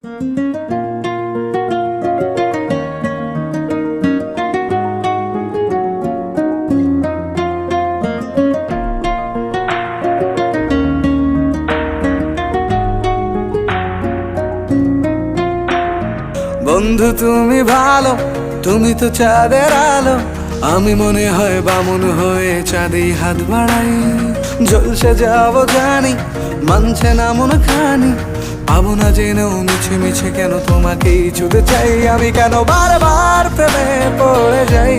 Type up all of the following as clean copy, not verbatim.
বন্ধু তুমি ভালো, তুমি তো চাঁদের আলো। আমি মনে হয় বামুন হয়ে চাঁদেই হাত বাড়াই। জলসে যাবো জানি, মানছে না মন খানি। পাবো না জেনেও মিছে মিছে কেন তোমাকেই ছুতে চাই। আমি কেন বারবার প্রেমে পড়ে যাই।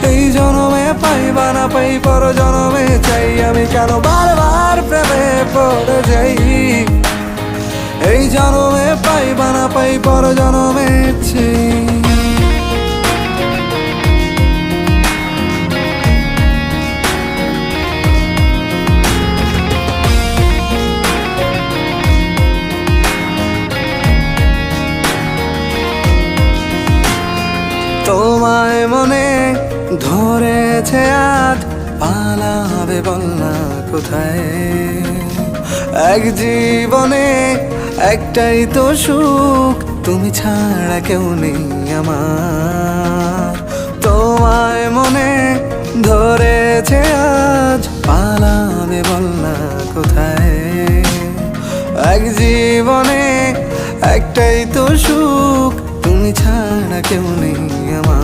এই জনমে পাই বা না পাই, পর জনমে চাই। আমি কেন বারবার প্রেমে পড়ে যাই। এই জনমে পাই বা না পাই, পর জনমে চাই। তোমায় মনে ধরেছে আজ, পালাবে বল না কোথায়। এক জীবনে একটাই তো সুখ, তুমি ছাড়া কেউ নেই আমার। তোমায় মনে ধরেছে আজ, পালাবে বল না কোথায়। এক জীবনে একটাই তো সুখ, তুমি ছাড়া কেউ নেই আমার।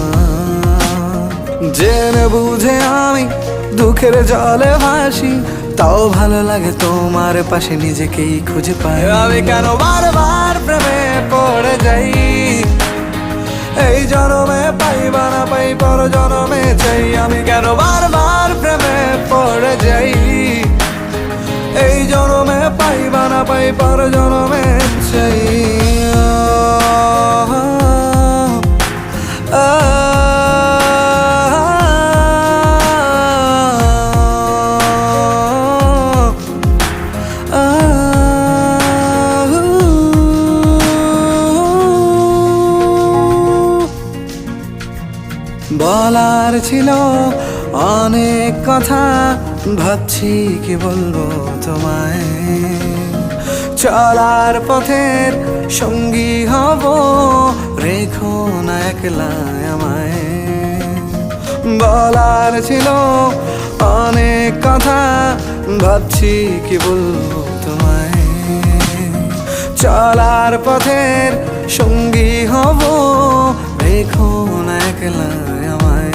জেনে বুঝে আমি দুঃখের জলে ভাসি, তাও ভালো লাগে তোমার পাশে নিজেকেই খুঁজে পাই। আমি কেন বারবার প্রেমে পড়ে যাই। এই জনমে পাই বা না পাই, পর জনমে চাই। আমি কেন বারবার প্রেমে পড়ে যাই। এই জনমে পাই বা না পাই, পর জনমে চাই। বলার ছিল অনেক কথা, ভাবছি কি বলবো তোমায়। চলার পথের সঙ্গী হব, রেখো না একলা আমায়। বলার ছিল অনেক কথা, ভাবছি কি বলবো তোমায়। চলার পথের সঙ্গী হব, রেখো না একলা আমায়।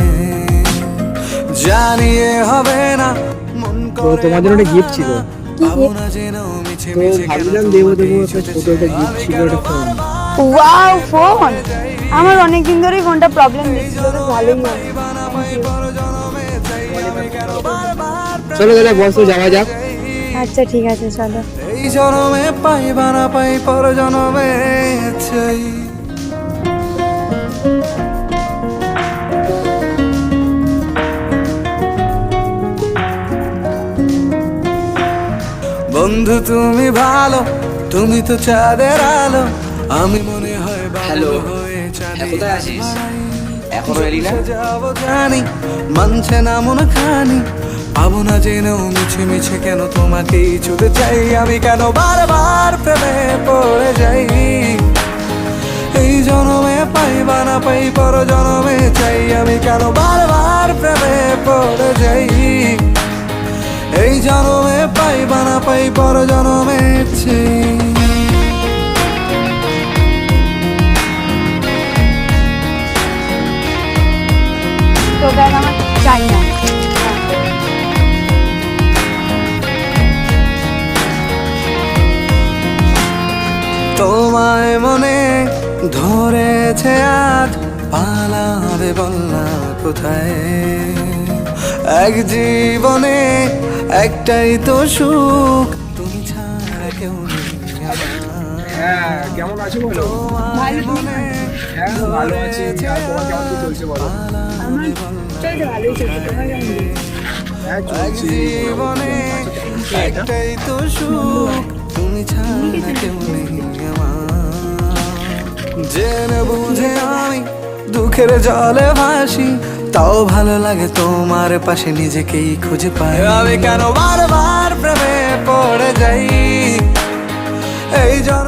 জানিয়ে হবে না মন করে। তোমার জন্য একটা গিফট ছিল, তো ভাবলাম দেবো একটা ছোট একটা গিফট ছিল, একটা ফোন। Wow, phone! আমার অনেকদিন ধরেই ফোনটা প্রবলেম দিচ্ছিল, তো ভালোই হয়। চলো তাহলে বসো, যাওয়া যাক। আচ্ছা ঠিক আছে, চলো। এই জনমে পাই বা না পাই, পর জনমে চাই। বন্ধু তুমি ভালো, তুমি তো চাঁদের আলো। আমি মনে হয় বামুন হয়ে চাঁদেই হাত বাড়াই। এখনো এলি না? যাবো জানি, মানছে না মন খানি। পাবো না জেনেও মিছে মিছে কেন তোমাকেই ছুতে চাই। আমি কেন বারবার প্রেমে পড়ে যাই। এই জনমে পাই বা না পাই, পর জনমে চাই। আমি কেন বারবার প্রেমে পড়ে যাই। এই জনমে পাই বা না পাই, পর জনমে চাই। তোকে আর আমার চাই না। তোমায় মনে ধরেছে আজ, পালাবে বল না কোথায়। এক জীবনে একটাই তো সুখ, তুমি ছাড়া কেউ নেই আমার। হ্যাঁ, কেমন আছো বলো? ভালো, মনে হ্যাঁ ভালো আছি। আর তোমার কেমন কি চলছে বলো? আমার চাই তো ভালোই চলছে, তোমার কেমন চলছে? হ্যাঁ এক চলছে। জীবনে একটাই তো সুখ, তুমি ছাড়া কেউ নেই আমার। জেনে বুঝে আমি দুঃখের জলে ভাসি, তাও ভালো লাগে তোমার পাশে নিজেকেই খুঁজে পাই। আমি কেন বারবার প্রেমে পড়ে যাই। এই জন